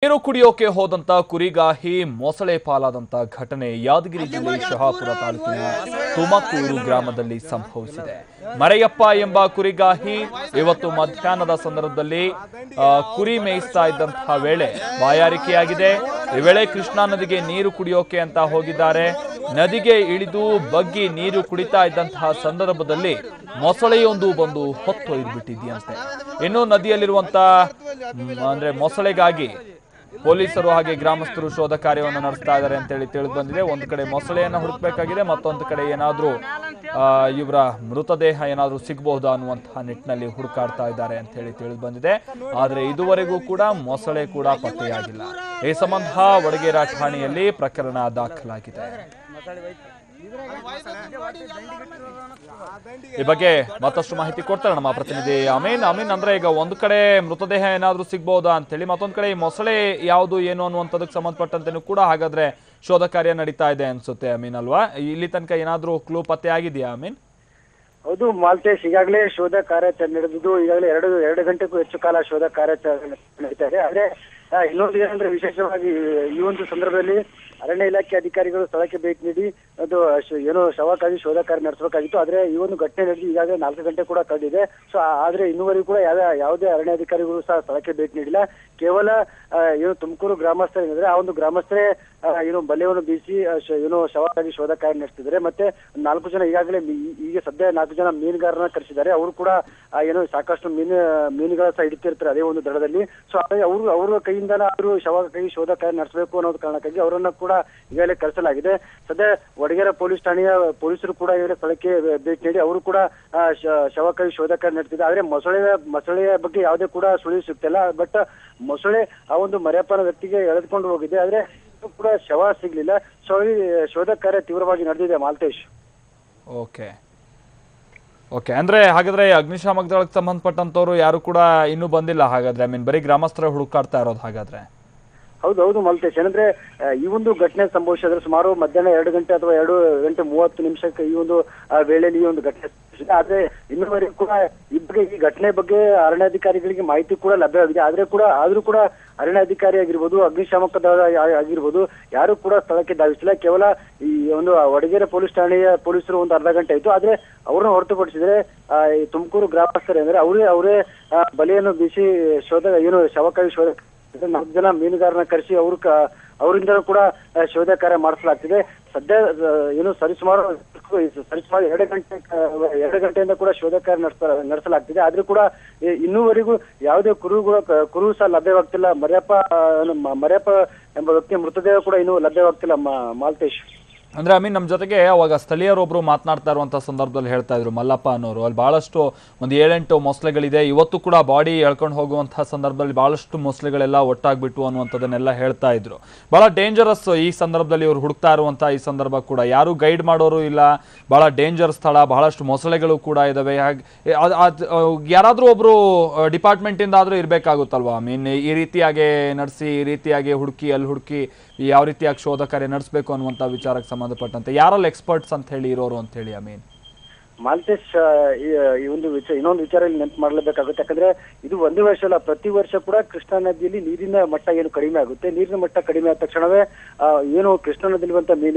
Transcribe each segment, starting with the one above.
ನೀರು ಕುಡಿಯೋಕೆ ಹೋದಂತ ಕುರಿಗಾಹಿ ಮೊಸಳೆ ಪಾಲಾದಂತ ಘಟನೆ ಯಾದಗಿರಿ ಜಿಲ್ಲೆ ಶಹಾಪುರ ತಾಲೂಕಿನ ತುಮಕೂರು ಗ್ರಾಮದಲ್ಲಿ ಸಂಭವಿಸಿದೆ. ಮರೆಯಪ್ಪ ಎಂಬ ಕುರಿಗಾಹಿ ಇವತ್ತು ಮಧ್ಯಾಹ್ನದ ಸಂದರ್ಭದಲ್ಲಿ ಕುರಿ ಮೇಯಿಸ್ತಾ ಇದ್ದಂತಹ ವೇಳೆ ಬಾಯಾರಿಕೆಯಾಗಿದೆ. ಈ ವೇಳೆ ಕೃಷ್ಣಾ ನದಿಗೆ ನೀರು ಕುಡಿಯೋಕೆ ಅಂತ ಹೋಗಿದ್ದಾರೆ. ನದಿಗೆ ಇಳಿದು ಬಗ್ಗಿ ನೀರು ಕುಡಿತಾ ಇದ್ದಂತಹ ಸಂದರ್ಭದಲ್ಲಿ ಮೊಸಳೆಯೊಂದು ಬಂದು ಹೊತ್ತೊಯ್ದುಬಿಟ್ಟಿದೆಯಂತೆ. ಇನ್ನು ನದಿಯಲ್ಲಿರುವಂತಹ ಅಂದ್ರೆ ಮೊಸಳೆಗಾಗಿ ಪೊಲೀಸರು ಹಾಗೆ ಗ್ರಾಮಸ್ಥರು ಶೋಧ ಕಾರ್ಯವನ್ನು ನಡೆಸ್ತಾ ಇದ್ದಾರೆ ಅಂತ ಹೇಳಿ ತಿಳಿದು ಬಂದಿದೆ. ಒಂದು ಕಡೆ ಮೊಸಳೆಯನ್ನ ಹುಡುಕಬೇಕಾಗಿದೆ, ಮತ್ತೊಂದು ಕಡೆ ಏನಾದ್ರೂ ಇವರ ಮೃತದೇಹ ಏನಾದ್ರೂ ಸಿಗಬಹುದಾ ಅನ್ನುವಂತಹ ನಿಟ್ಟಿನಲ್ಲಿ ಹುಡುಕಾಡ್ತಾ ಇದ್ದಾರೆ ಅಂತ ಹೇಳಿ ತಿಳಿದು ಬಂದಿದೆ. ಆದ್ರೆ ಇದುವರೆಗೂ ಕೂಡ ಮೊಸಳೆ ಕೂಡ ಪತ್ತೆಯಾಗಿಲ್ಲ. ಈ ಸಂಬಂಧ ವಡಗೇರ ಠಾಣೆಯಲ್ಲಿ ಪ್ರಕರಣ ದಾಖಲಾಗಿದೆ. ಈ ಬಗ್ಗೆ ಮತ್ತಷ್ಟು ಮಾಹಿತಿ ಕೊಡ್ತಾರೆ ನಮ್ಮ ಪ್ರತಿನಿಧಿ ಅಮೀನ್. ಅಂದ್ರೆ ಈಗ ಒಂದು ಕಡೆ ಮೃತದೇಹ ಏನಾದ್ರೂ ಸಿಗ್ಬಹುದಾ ಅಂತ ಹೇಳಿ, ಮತ್ತೊಂದು ಕಡೆ ಈ ಮೊಸಳೆ ಯಾವುದು ಏನು ಅನ್ನುವಂಥದಕ್ಕೆ ಸಂಬಂಧಪಟ್ಟಂತೆನೂ ಕೂಡ ಹಾಗಾದ್ರೆ ಶೋಧ ಕಾರ್ಯ ನಡೀತಾ ಇದೆ ಅನ್ಸುತ್ತೆ ಅಮೀನ್ ಅಲ್ವಾ? ಇಲ್ಲಿ ತನಕ ಏನಾದ್ರೂ ಕ್ಲೂ ಪತ್ತೆ ಆಗಿದೆಯಾ ಅಮೀನ್? ಹೌದು ಮಾಲ್ತೇಶ್, ಈಗಾಗಲೇ ಶೋಧ ಕಾರ್ಯಾಚರಣೆ ನಡೆದಿದ್ದು ಈಗಾಗಲೇ ಎರಡು ಗಂಟೆಗೂ ಹೆಚ್ಚು ಕಾಲ ಶೋಧ ಕಾರ್ಯಾಚರಣೆ ನಡೀತಾ ಇದೆ. ಆದ್ರೆ ಇನ್ನೊಂದು ಏನಂದ್ರೆ ವಿಶೇಷವಾಗಿ ಈ ಒಂದು ಸಂದರ್ಭದಲ್ಲಿ ಅರಣ್ಯ ಇಲಾಖೆ ಅಧಿಕಾರಿಗಳು ಸ್ಥಳಕ್ಕೆ ಭೇಟಿ ನೀಡಿ ಅದು ಏನೋ ಶವಕ್ಕಾಗಿ ಶೋಧ ಕಾರ್ಯ ನಡೆಸಬೇಕಾಗಿತ್ತು. ಆದ್ರೆ ಈ ಒಂದು ಘಟನೆ ನಡೆದು ಈಗಾಗಲೇ 4 ಗಂಟೆ ಕೂಡ ಕಳೆದಿದೆ. ಸೊ ಆದ್ರೆ ಇನ್ನೂವರೆಗೂ ಕೂಡ ಯಾವುದೇ ಅರಣ್ಯ ಅಧಿಕಾರಿಗಳು ಸಹ ಸ್ಥಳಕ್ಕೆ ಭೇಟಿ ನೀಡಿಲ್ಲ. ಕೇವಲ ಏನು ತುಮಕೂರು ಗ್ರಾಮಸ್ಥರೇ ಏನಿದ್ರೆ ಆ ಒಂದು ಗ್ರಾಮಸ್ಥರೇ ಏನು ಬಲೆಯನ್ನು ಬೀಸಿ ಏನು ಶವಕ್ಕಾಗಿ ಶೋಧ ಕಾರ್ಯ ನಡೆಸ್ತಿದ್ದಾರೆ. ಮತ್ತೆ 4 ಜನ ಈಗಾಗಲೇ ಈಗ ಸದ್ಯ 4 ಜನ ಮೀನುಗಾರರನ್ನ ಕರೆಸಿದ್ದಾರೆ. ಅವರು ಕೂಡ ಏನು ಸಾಕಷ್ಟು ಮೀನುಗಳ ಸಹ ಹಿಡಿತಿರ್ತಾರೆ ಅದೇ ಒಂದು ದಡದಲ್ಲಿ. ಸೊ ಹಾಗಾಗಿ ಅವ್ರ ಕೈಯಿಂದನ ಅವರು ಶವಕ್ಕಾಗಿ ಶೋಧ ಕಾರ್ಯ ನಡೆಸಬೇಕು ಅನ್ನೋದು ಕಾರಣಕ್ಕಾಗಿ ಅವರನ್ನ ಕೂಡ ಈಗಾಗಲೇ ಕರೆಸಲಾಗಿದೆ. ಸದ್ಯ ವಡಗೇರ ಪೊಲೀಸ್ ಠಾಣೆಯ ಪೊಲೀಸರು ಕೂಡ ಈಗಾಗಲೇ ಸ್ಥಳಕ್ಕೆ ಭೇಟಿ ನೀಡಿ ಅವರು ಕೂಡ ಶವಕ್ಕಾಗಿ ಶೋಧ ಕಾರ್ಯ ನಡೆಸಿದ್ದಾರೆ. ಆದ್ರೆ ಮೊಸಳೆಯ ಬಗ್ಗೆ ಯಾವುದೇ ಕೂಡ ಸುಳಿವು ಸಿಗ್ತಿಲ್ಲ. ಬಟ್ ಮೊಸಳೆ ಆ ಒಂದು ಮರೆಯಪ್ಪನ ವ್ಯಕ್ತಿಗೆ ಎಳೆದುಕೊಂಡು ಹೋಗಿದೆ. ಆದ್ರೆ ಕೂಡ ಶವ ಸಿಗ್ಲಿಲ್ಲ. ಸೊ ಶೋಧ ಕಾರ್ಯ ತೀವ್ರವಾಗಿ ನಡೆದಿದೆ ಮಾಲ್ತೇಶ್. ಓಕೆ ಅಂದ್ರೆ ಹಾಗಾದ್ರೆ ಅಗ್ನಿಶಾಮಕ ದಳಕ್ಕೆ ಸಂಬಂಧಪಟ್ಟಂತವ್ರು ಯಾರು ಕೂಡ ಇನ್ನೂ ಬಂದಿಲ್ಲ ಹಾಗಾದ್ರೆ? ಬರೀ ಗ್ರಾಮಸ್ಥರ ಹುಡುಕಾಡ್ತಾ ಇರೋದು ಹಾಗಾದ್ರೆ? ಹೌದು ಮಾಲ್ತೇಶ್, ಏನಂದ್ರೆ ಈ ಒಂದು ಘಟನೆ ಸಂಭವಿಸಿದ್ರೆ ಸುಮಾರು ಮಧ್ಯಾಹ್ನ 2 ಗಂಟೆ ಅಥವಾ 2 ಗಂಟೆ 30 ನಿಮಿಷಕ್ಕೆ ಈ ಒಂದು ವೇಳೆಯಲ್ಲಿ ಈ ಒಂದು ಘಟನೆ ಸಂಭವಿಸಿದೆ. ಆದ್ರೆ ಇನ್ನೂವರೆಗೂ ಕೂಡ ಈ ಘಟನೆ ಬಗ್ಗೆ ಅರಣ್ಯಾಧಿಕಾರಿಗಳಿಗೆ ಮಾಹಿತಿ ಕೂಡ ಲಭ್ಯವಾಗಿದೆ. ಆದ್ರೂ ಕೂಡ ಅರಣ್ಯಾಧಿಕಾರಿ ಆಗಿರ್ಬೋದು, ಅಗ್ನಿಶಾಮಕ ದಳ ಆಗಿರ್ಬೋದು, ಯಾರು ಕೂಡ ಸ್ಥಳಕ್ಕೆ ಧಾವಿಸಿಲ್ಲ. ಕೇವಲ ಈ ಒಂದು ವಡಗೇರ ಪೊಲೀಸ್ ಠಾಣೆಯ ಪೊಲೀಸರು ಒಂದು ಅರ್ಧ ಗಂಟೆ ಆಯ್ತು. ಆದ್ರೆ ಅವ್ರನ್ನ ಹೊರತುಪಡಿಸಿದ್ರೆ ಈ ತುಮಕೂರು ಗ್ರಾಮಸ್ಥರೇ ಅಂದ್ರೆ ಅವರೇ ಬಲೆಯನ್ನು ಬೀಸಿ ಶವಕ್ಕಾಗಿ ಶೋಧ 4 ಜನ ಮೀನುಗಾರನ ಕರೆಸಿ ಅವರಿಂದ ಕೂಡ ಶೋಧ ಕಾರ್ಯ ಮಾಡಿಸಲಾಗ್ತಿದೆ. ಸದ್ಯ ಏನು ಸರಿಸುಮಾರು 2 ಗಂಟೆಯಿಂದ ಕೂಡ ಶೋಧ ಕಾರ್ಯ ನಡೆಸಲಾಗ್ತಿದೆ. ಆದ್ರೂ ಕೂಡ ಇನ್ನೂವರೆಗೂ ಯಾವುದೇ ಕುರು ಸಹ ಲಭ್ಯವಾಗ್ತಿಲ್ಲ. ಮರೆಯಪ್ಪ ಎಂಬ ವ್ಯಕ್ತಿಯ ಮೃತದೇಹ ಕೂಡ ಇನ್ನೂ ಲಭ್ಯವಾಗ್ತಿಲ್ಲ ಮಾಲ್ತೇಶ್. ಅಂದ್ರೆ ನಮ್ಮ ಜೊತೆಗೆ ಅವಾಗ ಸ್ಥಳೀಯರೊಬ್ರು ಮಾತನಾಡ್ತಾ ಇರುವಂತ ಸಂದರ್ಭದಲ್ಲಿ ಹೇಳ್ತಾ ಇದ್ರು ಮಲ್ಲಪ್ಪ ಅನ್ನೋರು, ಅಲ್ಲಿ ಬಹಳಷ್ಟು ಒಂದು 7-8 ಮೊಸಳೆಗಳಿದೆ, ಇವತ್ತು ಕೂಡ ಬಾಡಿ ಎಳ್ಕೊಂಡು ಹೋಗುವಂತಹ ಸಂದರ್ಭದಲ್ಲಿ ಬಹಳಷ್ಟು ಮೊಸಳೆಗಳೆಲ್ಲ ಒಟ್ಟಾಗ್ಬಿಟ್ಟು ಅನ್ನುವಂಥದ್ದನ್ನೆಲ್ಲ ಹೇಳ್ತಾ ಇದ್ರು. ಬಹಳ ಡೇಂಜರಸ್ ಈ ಸಂದರ್ಭದಲ್ಲಿ ಇವ್ರು ಹುಡುಕ್ತಾ ಇರುವಂತಹ ಈ ಸಂದರ್ಭ ಕೂಡ ಯಾರು ಗೈಡ್ ಮಾಡೋರು ಇಲ್ಲ. ಬಹಳ ಡೇಂಜರ್ ಸ್ಥಳ, ಬಹಳಷ್ಟು ಮೊಸಳೆಗಳು ಕೂಡ ಇದಾವೆ. ಯಾರಾದ್ರೂ ಒಬ್ರು ಡಿಪಾರ್ಟ್ಮೆಂಟ್ ಇಂದ ಆದ್ರೂ ಇರ್ಬೇಕಾಗುತ್ತಲ್ವಾ? ಈ ರೀತಿಯಾಗಿ ನಡೆಸಿ, ಈ ರೀತಿಯಾಗಿ ಹುಡುಕಿ ಅಲ್ಲಿ ಹುಡುಕಿ ಯಾವ ರೀತಿಯಾಗಿ ಶೋಧ ಕಾರ್ಯ ನಡೆಸಬೇಕು ಅನ್ನುವಂಥ ವಿಚಾರಕ್ಕೆ ಸಂಬಂಧಪಟ್ಟಂತೆ ಯಾರಲ್ಲಿ ಎಕ್ಸ್ಪರ್ಟ್ಸ್ ಅಂತ ಹೇಳಿ ಇರೋರು ಅಂತ ಹೇಳಿ ಅಮೀನ್? ಮಾಲ್ತೇಶ್, ಈ ಒಂದು ಇನ್ನೊಂದು ವಿಚಾರ ಇಲ್ಲಿ ನೆನಪು ಮಾಡಲೇಬೇಕಾಗುತ್ತೆ. ಯಾಕಂದ್ರೆ ಇದು ಒಂದು ವರ್ಷ ಅಲ್ಲ, ಪ್ರತಿ ವರ್ಷ ಕೂಡ ಕೃಷ್ಣಾ ನದಿಯಲ್ಲಿ ನೀರಿನ ಮಟ್ಟ ಏನು ಕಡಿಮೆ ಆಗುತ್ತೆ. ನೀರಿನ ಮಟ್ಟ ಕಡಿಮೆ ಆದ ತಕ್ಷಣವೇ ಏನು ಕೃಷ್ಣಾ ನದಿಯಲ್ಲಿರುವಂತ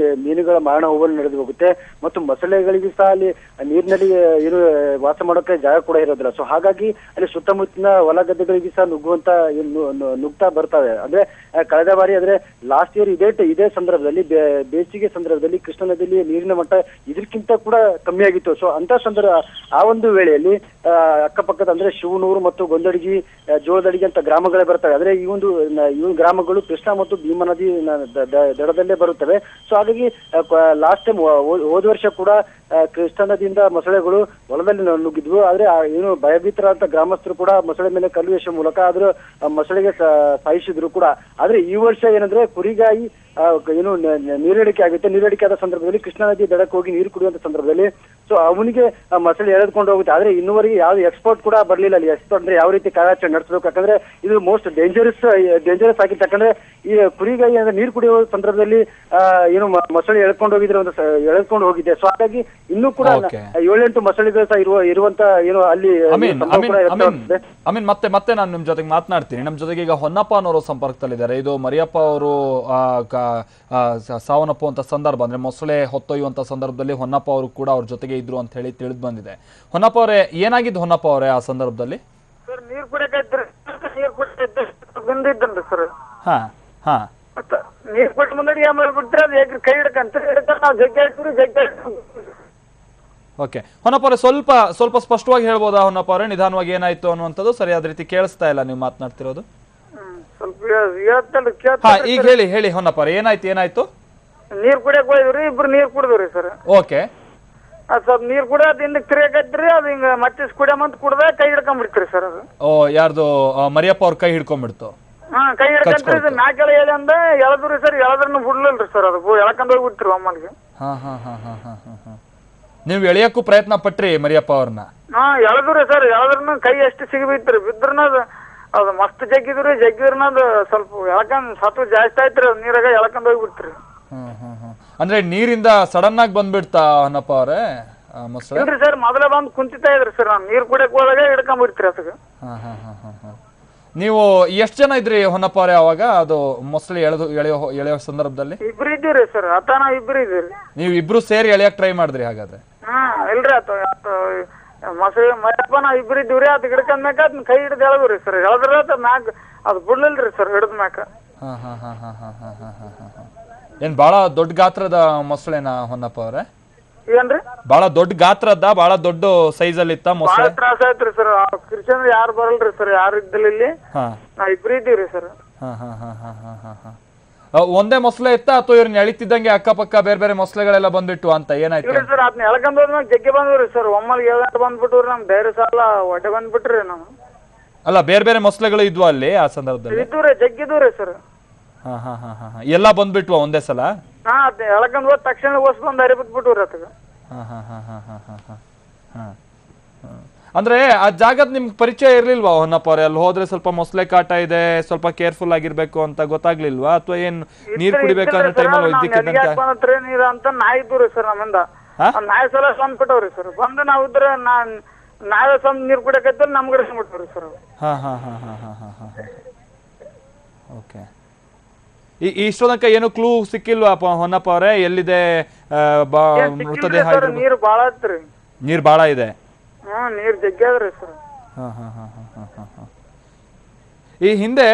ಮೀನುಗಳ ಮಾರಣ ಹೋಗಲು ನಡೆದು ಹೋಗುತ್ತೆ. ಮತ್ತು ಮೊಸಳೆಗಳಿಗೆ ಸಹ ಅಲ್ಲಿ ನೀರಿನಲ್ಲಿ ಏನು ವಾಸ ಮಾಡೋಕೆ ಜಾಗ ಕೂಡ ಇರೋದಿಲ್ಲ. ಸೊ ಹಾಗಾಗಿ ಅಲ್ಲಿ ಸುತ್ತಮುತ್ತಲಿನ ಹೊಲ ಗದ್ದೆಗಳಿಗೆ ಸಹ ನುಗ್ತಾ ಬರ್ತವೆ. ಅಂದ್ರೆ ಕಳೆದ ಬಾರಿ ಅಂದ್ರೆ ಲಾಸ್ಟ್ ಇಯರ್ ಇದೇ ಸಂದರ್ಭದಲ್ಲಿ ಬೇಸಿಗೆ ಸಂದರ್ಭದಲ್ಲಿ ಕೃಷ್ಣಾ ನದಿಯಲ್ಲಿ ನೀರಿನ ಮಟ್ಟ ಇದಕ್ಕಿಂತ ಕೂಡ ಕಮ್ಮಿ ಆಗಿತ್ತು. ಸೊ ಅಂತ ಆ ಒಂದು ವೇಳೆಯಲ್ಲಿ ಅಕ್ಕಪಕ್ಕದ ಅಂದ್ರೆ ಶಿವನೂರು ಮತ್ತು ಗೊಂದಡಗಿ, ಜೋಳದಡಿಗೆ ಅಂತ ಗ್ರಾಮಗಳೇ ಬರ್ತವೆ. ಆದ್ರೆ ಈ ಒಂದು ಗ್ರಾಮಗಳು ಕೃಷ್ಣಾ ಮತ್ತು ಭೀಮಾ ನದಿ ದಡದಲ್ಲೇ ಬರುತ್ತವೆ. ಸೊ ಹಾಗಾಗಿ ಲಾಸ್ಟ್ ಟೈಮ್ ಹೋದ ವರ್ಷ ಕೂಡ ಕೃಷ್ಣಾ ನದಿಯಿಂದ ಮೊಸಳೆಗಳು ಹೊಲದಲ್ಲಿ ನುಗ್ಗಿದ್ವು. ಆದ್ರೆ ಏನು ಭಯಭೀತರಾದಂತ ಗ್ರಾಮಸ್ಥರು ಕೂಡ ಮೊಸಳೆ ಮೇಲೆ ಕಲ್ಲು ಎಸೆಯುವ ಮೂಲಕ ಆದ್ರೂ ಮೊಸಳೆಗೆ ಸಾಯಿಸಿದ್ರು ಕೂಡ. ಆದ್ರೆ ಈ ವರ್ಷ ಏನಂದ್ರೆ ಕುರಿಗಾಯಿ ಏನು ನೀರಡಿಕೆ ಆಗುತ್ತೆ. ನೀರಡಿಕೆ ಆದ ಸಂದರ್ಭದಲ್ಲಿ ಕೃಷ್ಣಾ ನದಿ ದಡಕ್ಕೆ ಹೋಗಿ ನೀರು ಕುಡಿಯುವಂತ ಸಂದರ್ಭದಲ್ಲಿ ಸೊ ಅವನಿಗೆ ಮೊಸಳೆ ಎಳೆದುಕೊಂಡು ಹೋಗುತ್ತೆ. ಆದ್ರೆ ಇನ್ನುವರೆಗೆ ಯಾವ್ದು ಎಕ್ಸ್ಪರ್ಟ್ ಕೂಡ ಬರ್ಲಿಲ್ಲ ಅಲ್ಲಿ. ಎಕ್ಸ್ಪರ್ಟ್ ಅಂದ್ರೆ ಯಾವ ರೀತಿ ಕಾರ್ಯಾಚರಣೆ ನಡೆಸಬೇಕು, ಯಾಕಂದ್ರೆ ಇದು ಮೋಸ್ಟ್ ಡೇಂಜರಸ್ ಆಗಿತ್ತು. ಯಾಕಂದ್ರೆ ಈ ಕುರಿಗಾಯಿ ಅಂದ್ರೆ ನೀರು ಕುಡಿಯುವ ಸಂದರ್ಭದಲ್ಲಿ ಏನು ಮೊಸಳೆ ಎಳೆದುಕೊಂಡು ಹೋಗಿದೆ. ಸೊ ಹಾಗಾಗಿ ಇನ್ನೂ ಕೂಡ 7-8 ಮೊಸಳೆಗಳು ಸಹ ಇರುವಂತ ಏನು ಅಲ್ಲಿ ಅಮೀನ್ ಮತ್ತೆ ನಾನು ನಿಮ್ ಜೊತೆಗೆ ಮಾತನಾಡ್ತೀನಿ. ನಮ್ ಜೊತೆಗೆ ಈಗ ಹೊನ್ನಪ್ಪ ಅನ್ನೋರು ಸಂಪರ್ಕದಲ್ಲಿದ್ದಾರೆ. ಇದು ಮರಿಯಪ್ಪ ಅವರು ಸಾವನ್ನಪ್ಪುವಂತ ಸಂದರ್ಭ ಅಂದ್ರೆ ಮೊಸಳೆ ಹೊತ್ತೊಯ್ಯುವಂತ ಸಂದರ್ಭದಲ್ಲಿ ಹೊನ್ನಪ್ಪ ಅವರು ಕೂಡ ಅವ್ರ ಜೊತೆಗೆ ಇದ್ರು ಅಂತ ಹೇಳಿ ತಿಳಿದು ಬಂದಿದೆ. ಹೊನ್ನಪ್ಪ ಅವರೇ, ಏನಾಗಿದ್ದು ಹೊನ್ನಪ್ಪ ಅವರೇ ಆ ಸಂದರ್ಭದಲ್ಲಿ? ಸರ್ ನೀರ್ ಕುಡಿಯಕ್ಕೆ ಬಂದಿದ್ದನ್ರಿ ಸರ್. ನೀರ್ ಕೊಟ್ಟು ಮುಂದೆ ಬಿಟ್ರೆ ಅದು ಕೈ ಹಿಡ್ಕಂತ ನಾವು ಜಗ್ಗಿ ಹಾಕ್ತಿವಿ. ಓಕೆ ಹೊನ್ನಪ್ಪ ಅವರೇ, ಸ್ವಲ್ಪ ಸ್ಪಷ್ಟವಾಗಿ ಹೇಳ್ಬೋದಾ ಹೊನ್ನಪ್ಪ ಅವರೇ? ನಿಧಾನವಾಗಿ ಏನಾಯ್ತು ಅನ್ನುವಂಥದ್ದು ಸರಿಯಾದ ರೀತಿ ಕೇಳಿಸ್ತಾ ಇಲ್ಲ ನೀವು ಮಾತನಾಡ್ತಿರೋದು. ಈಗ ಹೇಳಿ ಹೊನ್ನಪ್ಪ ಅವರೇ, ಏನಾಯ್ತು? ನೀರ್ ಕುಡಿಯಕ್ ಹೋಯ್ದ್ರಿ, ಇಬ್ರು ನೀರ್ ಕುಡಿದ್ರಿ ಸರ್. ಓಕೆ, ಸ್ವಲ್ಪ ನೀರ್ ಕುಡಿಯೋದ್ ಹಿಂದಕ್ ತಿರುಗೈತ್ರಿ, ಅದು ಹಿಂಗ ಮತ್ತೆ ಕುಡಿಯಮಂತ ಕುಡ್ದ ಕೈ ಹಿಡ್ಕೊಂಡ್ಬಿಡ್ತೀರಿ ಸರ್ ಅದು. ಯಾರ್ದು ಮರಿಯಪ್ಪ ಅವ್ರ ಕೈ ಹಿಡ್ಕೊಂಡ್ಬಿಡ್ತು? ಕೈ ಹಿಡ್ಕೊಂಡ್ರಿ, ಇದು ಮ್ಯಾಕೆಲ್ಲ ಎಳೆಂದ ಎಳದ್ರಿ ಸರ್. ಎಳದ್ರನ್ನು ಬಿಡ್ಲಿಲ್ರಿ ಸರ್, ಅದು ಎಳಕೊಂಡ್ ಹೋಗ್ಬಿಡ್ತೀರಿ ಒಮ್ಮಲ್ಗೆ. ನೀವು ಎಳೆಯಕ್ಕೂ ಪ್ರಯತ್ನ ಪಟ್ರಿ ಮರಿಯಪ್ಪ ಅವ್ರನ್ನ? ಎಳದ್ರಿ ಸರ್, ಎಳದ್ರನು ಕೈ ಎಷ್ಟು ಸಿಗಬಿತ್ರಿ. ಬಿದ್ರನ ಅದು ಮಸ್ತ್ ಜಗ್ಗಿದ್ರನ ಅದು ಸ್ವಲ್ಪ ಎಳಕೊಂಡ್ ಸತ್ವ ಜಾಸ್ತಿ ಆಯ್ತ್ರಿ, ಅದು ನೀರಾಗ ಎಳಕೊಂಡ್ ಹೋಗ್ಬಿಡ್ತೀರಿ. ಅಂದ್ರೆ ನೀರಿಂದ ಸಡನ್ ಆಗಿ ಬಂದ್ಬಿಡ್ತಾ ಹೊನ್ನಪ್ಪ ಅವರೇ ಮೊಸಳೆ? ಇಲ್ರಿ ಸರ್, ಮೊದಲೇ ಬಂದ್ ಕುಂತಿತಾ ಇದ್ರಿ ಸರ್. ನಾನು ನೀರ್ ಕುಡಿಯಕ್ ಹೋದಾಗ ಹಿಡ್ಕೊಂಡ್ಬಿಡ್ತೀರಿ ಅದಕ್ಕೆ. ನೀವು ಎಷ್ಟು ಜನ ಇದ್ರಿ ಹೊನ್ನಪ್ಪ ಅವರೇ ಅವಾಗ ಅದು ಮೊಸಳೆ ಎಳೆಯೋ ಸಂದರ್ಭದಲ್ಲಿ? ಇಬ್ರು ಇದ್ದೀರಿ ಸರ್, ನಾವು ಇಬ್ರು ಇದ್ದೀರಿ. ನೀವು ಇಬ್ರು ಸೇರಿ ಎಳೆಯಕ್ ಟ್ರೈ ಮಾಡಿದ್ರಿ ಹಾಗಾದ್ರೆ? ಇಲ್ರಿ ಮೊಸಳೆ ಮರಿಯಪ್ಪ ನಾವ್ ಇಬ್ರು ಇದ್ದೀವ್ರಿ. ಅದ್ ಹಿಡ್ಕೊಂಡ್ ಮ್ಯಾಕ ಅದನ್ನ ಕೈ ಹಿಡ್ದು ಎಳದ್ರಿ ಸರ್. ಎಳದ್ರ ಮ್ಯಾಗ ಅದು ಬಿಡ್ಲಿಲ್ರಿ ಸರ್, ಹಿಡ್ದ ಮ್ಯಾಕ. ಏನ್ ಬಾಳ ದೊಡ್ಡ ಗಾತ್ರದ ಮೊಸಳೆನಾ ಹೊನ್ನಪ್ಪ ಅವರೇ? ಏನ್ರಿ ಬಾಳ ದೊಡ್ಡ ಗಾತ್ರದ, ಬಾಳ ದೊಡ್ಡ ಸೈಜ್ ಅಲ್ಲಿ ಇತ್ತ ಮೊಸಳೆ? ತ್ರಾಸ ಆಯ್ತ್ರಿ ಸರ್. ಕ್ರಿಶ್ಚಿಯನ್ ಯಾರು ಬರಲ್ರಿ ಸರ್, ಯಾರು ಇದ್ದಿಲ್ಲ ಇಲ್ಲಿ. ನಾವ್ ಇಬ್ರು ಇದ್ದೀವ್ರಿ ಸರ್. ಒಂದೇ ಮೊಸಳೆ ಇತ್ತ ಅಥವಾ ಇವ್ರನ್ನ ಎಳಿತಿದ್ದಂಗೆ ಅಕ್ಕಪಕ್ಕ ಬೇರೆ ಬೇರೆ ಮೊಸಳೆಗಳೆಲ್ಲ ಬಂದ್ಬಿಟ್ಟು ಅಂತ ಏನಾಯ್ತು? ಸರ್ ಅದನ್ನ ಎಳ್ಕೊಂಡ್ ಹೋದ್ಮೇಲೆ ಜಗ್ಗಿ ಬಂದ್ರಿ ಸರ್. ಒಮ್ಮಲ್ಗೆ 7 ಬಂದ್ಬಿಟ್ರಿ, ನಮ್ ಧೈರ್ಯ ಸಾಲ ಒಡ್ಡೆ ಬಂದ್ಬಿಟ್ರಿ ನಾವು. ಅಲ್ಲ, ಬೇರೆ ಬೇರೆ ಮೊಸಳೆಗಳು ಇದ್ವಾ ಅಲ್ಲಿ ಆ ಸಂದರ್ಭದಲ್ಲಿ? ಇದ್ದೂರಿ, ಜಗ್ಗಿದೂರಿ ಸರ್. ಎಲ್ಲಾ ಬಂದ್ಬಿಟ್ವಾ ಒಂದೇ ಸಲ? ಎಳ್ಕೊಂಡ್ ಹೋದ್ ತಕ್ಷಣ ಓಸ್ ಬಂದ್ ಹರಿಬಿಟ್ಬಿಟ್ರಿ ಅದಕ್ಕೆ. ಅಂದ್ರೆ ಆ ಜಾಗದ ನಿಮ್ಗೆ ಪರಿಚಯ ಇರ್ಲಿಲ್ವಾ ಹೊನ್ನಪ್ಪ ಅವ್ರೆ? ಅಲ್ಲಿ ಹೋದ್ರೆ ಸ್ವಲ್ಪ ಮೊಸಳೆ ಕಾಟ ಇದೆ, ಸ್ವಲ್ಪ ಕೇರ್ಫುಲ್ ಆಗಿರ್ಬೇಕು ಅಂತ ಗೊತ್ತಾಗ್ಲಿಲ್ವಾ? ಅಥವಾ ಏನ್ ನೀರ್ ಕುಡಿಬೇಕಂದ್ರೆ ಟೈಮಲ್ಲಿ ಇದ್ದಕ್ಕಿದ್ದಂತೆ ನೀರ್ ಅಂತ ನಾಯಿ ಇದ್ದೂರಿ ಸರ್ ನಮ್ಮಿಂದ. ನಾಯಿ ಸಲ ಬಂದ್ಬಿಟ್ಟವ್ರಿ ಸರ್. ಬಂದು ನಾವ್ ಇದ್ರೆ ನಾವೇ ಸ್ವಂತ ನೀರ್ ಕುಡಿಯಕೈತ ನಮ್ಗೆ ಬಿಟ್ಬಿಟ್ರಿ ಸರ್. ಓಕೆ, ಇಷ್ಟೊಂದಕ್ಕ ಏನು ಕ್ಲೂ ಸಿಕ್ಕಿಲ್ವಾ ಹೊನ್ನಪ್ಪ ಅವರೇ? ಎಲ್ಲಿದೆ ಮೃತದೇಹ? ನೀರು ಬಾಳ ಐತ್ರಿ. ನೀರ್ ಬಾಳ ಇದೆ? ನೀರ್ ಜಗ್ಗ್ಯಾದ್ರಿ ಸರ್. ಈ ಹಿಂದೆ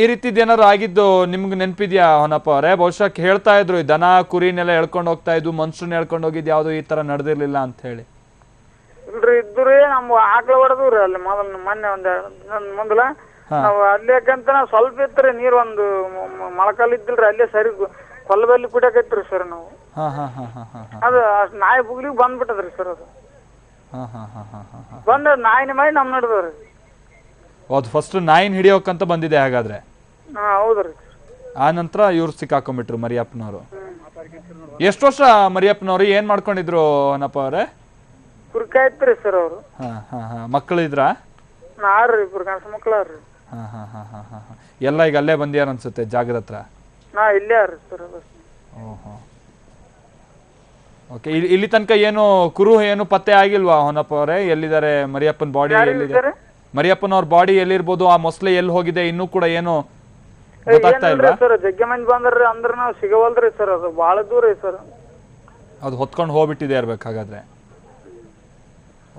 ಈ ರೀತಿದ್ ಏನಾದ್ರು ಆಗಿದ್ದು ನಿಮ್ಗೆ ನೆನಪಿದ್ಯಾ ಹೊನ್ನಪ್ಪ ಅವರೇ? ಬಹುಶಃ ಹೇಳ್ತಾ ಇದ್ರು ದನ ಕುರಿನೆಲ್ಲ ಎಳ್ಕೊಂಡ್ ಹೋಗ್ತಾ ಇದ್ವು, ಮನುಷ್ಯನ ಎಳ್ಕೊಂಡ್ ಹೋಗಿದ್ ಯಾವ್ದು ಈ ತರ ನಡೆದಿರ್ಲಿಲ್ಲ ಅಂತ ಹೇಳಿ. ಇಲ್ರಿ, ಇದ್ದುರಿ ನಮ್ ಆಕಳ ಹೊಡೆದ್ರಿ ಅಲ್ಲಿ ಮೊನ್ನೆ ಮುಂದಲ. ನಾವ್ ಅಲ್ಲಿಯಕಂತ ನಾವ್ ಸ್ವಲ್ಪ ಇತ್ರಿ ನೀರ್, ಒಂದು ಮೊಳಕಾಲ್ ಇದ್ದಿಲ್ರಿ, ಅಲ್ಲೇ ಸರಿ ಕೊಲ್ಲಬಲ್ಲಿ ಕುಡಿಯಕೈತ್ರಿ ಸರ್ ನಾವು. ಅದು ನಾಯಿ ಬುಗ್ಲಿಗ್ ಬಂದ್ಬಿಟ್ಟದ್ರಿ ಸರ್. ಅದು ಬಂದ ನಾಯಿನ ಮಾಡಿ ನಮ್ ನಡೆದವ್ರಿ. ಹೌದು, ಫಸ್ಟ್ ನಾಯಿನ ಹಿಡಿಯೋಕಂತ ಬಂದಿದೆ ಹಾಗಾದ್ರೆ? ಹೌದ್ರಿ. ಆ ನಂತರ ಇವ್ರು ಸಿಕ್ಕಾಕೊಂಡ್ಬಿಟ್ರು ಮರಿಯಪ್ಪನವರು. ಎಷ್ಟು ವರ್ಷ ಮರಿಯಪ್ಪನವ್ರು ಏನ್ ಮಾಡ್ಕೊಂಡಿದ್ರು ಹೊನ್ನಪ್ಪ ಅವ್ರೆ? ಕುರ್ಕಾಯ್ತ್ರಿ ಸರ್ ಅವ್ರು. ಮಕ್ಕಳು ಇದ್ರ? ಇಬ್ರು ಗಂಡ ಮಕ್ಳಾರ್ರಿ. ಎಲ್ಲ ಈಗ ಅಲ್ಲೇ ಬಂದ್ಯಾರ ಅನ್ಸುತ್ತೆ ಜಾಗದ ಹತ್ರ? ಇಲ್ಲೇ ಆರ್ರಿ ಸರ್. ಓಹೋ, ಓಕೆ. ಇಲ್ಲಿ ತನಕ ಏನು ಕುರು ಏನು ಪತ್ತೆ ಆಗಿಲ್ವಾ ಹೊನ್ನಪ್ಪ ಅವರೇ? ಎಲ್ಲಿದ್ದಾರೆ ಮರಿಯಪ್ಪನ ಬಾಡಿ? ಎಲ್ಲಿದೆ ಮರಿಯಪ್ಪನವ್ರ ಬಾಡಿ? ಎಲ್ಲಿರ್ಬೋದು? ಆ ಮೊಸಳೆ ಎಲ್ಲಿ ಹೋಗಿದೆ ಇನ್ನೂ ಕೂಡ ಏನು ಗೊತ್ತಾಗ್ತಾ ಇಲ್ವಾ ಸರ್? ಜಗ್ಗೆ ಮಂದಿ ಬಂದ್ರಿ ಅಂದ್ರ ನಾವು ಸಿಗವಲ್ರಿ ಸರ್. ಅದು ಬಾಳ ದೂರ ಐತಿ ಸರ್. ಅದು ಹೊತ್ಕೊಂಡು ಹೋಗ್ಬಿಟ್ಟಿದೆ ಇರ್ಬೇಕು ಹಾಗಾದ್ರೆ.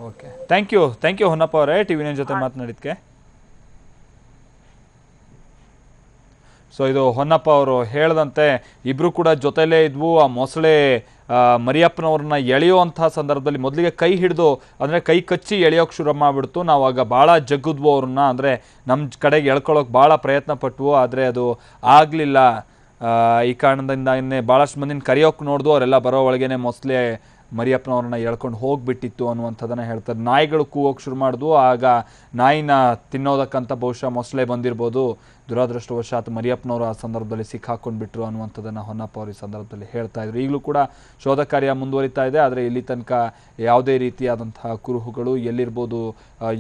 ಓಕೆ, ಥ್ಯಾಂಕ್ ಯು ಹೊನ್ನಪ್ಪ ಅವರೇ ಟಿವಿ9 ಜೊತೆ ಮಾತನಾಡಿದ್ಕೆ. ಸೊ ಇದು ಹೊನ್ನಪ್ಪ ಅವರು ಹೇಳ್ದಂತೆ ಇಬ್ರು ಕೂಡ ಜೊತೆಲೇ ಇದ್ವು. ಆ ಮೊಸಳೆ ಮರಿಯಪ್ಪನವ್ರನ್ನ ಎಳೆಯುವಂತಹ ಸಂದರ್ಭದಲ್ಲಿ ಮೊದಲಿಗೆ ಕೈ ಹಿಡಿದು ಅಂದರೆ ಕೈ ಕಚ್ಚಿ ಎಳೆಯೋಕೆ ಶುರು ಮಾಡಿಬಿಡ್ತು. ನಾವು ಆಗ ಭಾಳ ಜಗ್ಗಿದ್ವು ಅವ್ರನ್ನ, ಅಂದರೆ ನಮ್ಮ ಕಡೆಗೆ ಎಳ್ಕೊಳ್ಳೋಕೆ ಭಾಳ ಪ್ರಯತ್ನ ಪಟ್ವು, ಆದರೆ ಅದು ಆಗಲಿಲ್ಲ. ಈ ಕಾರಣದಿಂದ ಭಾಳಷ್ಟು ಮಂದಿನ ಕರೆಯೋಕೆ ನೋಡಿದ್ವು. ಅವರೆಲ್ಲ ಬರೋ ಒಳಗೇನೆ ಮೊಸಳೆ ಮರಿಯಪ್ಪನವ್ರನ್ನ ಎಳ್ಕೊಂಡು ಹೋಗ್ಬಿಟ್ಟಿತ್ತು ಅನ್ನುವಂಥದ್ದನ್ನು ಹೇಳ್ತಾರೆ. ನಾಯಿಗಳು ಕೂಗೋಕೆ ಶುರು ಮಾಡಿದ್ವು, ಆಗ ನಾಯಿನ ತಿನ್ನೋದಕ್ಕಂತ ಬಹುಶಃ ಮೊಸಳೆ ಬಂದಿರ್ಬೋದು. ದುರಾದೃಷ್ಟವಶಾತ್ ಮರಿಯಪ್ಪನವರು ಆ ಸಂದರ್ಭದಲ್ಲಿ ಸಿಕ್ಕಾಕೊಂಡ್ಬಿಟ್ರು ಅನ್ನುವಂಥದ್ದನ್ನು ಹೊನ್ನಪ್ಪ ಅವರು ಈ ಸಂದರ್ಭದಲ್ಲಿ ಹೇಳ್ತಾ ಇದ್ರು. ಈಗಲೂ ಕೂಡ ಶೋಧ ಕಾರ್ಯ ಮುಂದುವರಿತಾ ಇದೆ. ಆದರೆ ಇಲ್ಲಿ ತನಕ ಯಾವುದೇ ರೀತಿಯಾದಂತಹ ಕುರುಹುಗಳು, ಎಲ್ಲಿರ್ಬೋದು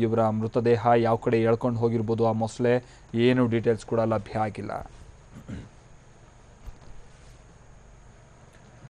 ಇವರ ಮೃತದೇಹ, ಯಾವ ಕಡೆ ಎಳ್ಕೊಂಡು ಹೋಗಿರ್ಬೋದು ಆ ಮೊಸಳೆ, ಏನು ಡೀಟೇಲ್ಸ್ ಕೂಡ ಲಭ್ಯ ಆಗಿಲ್ಲ.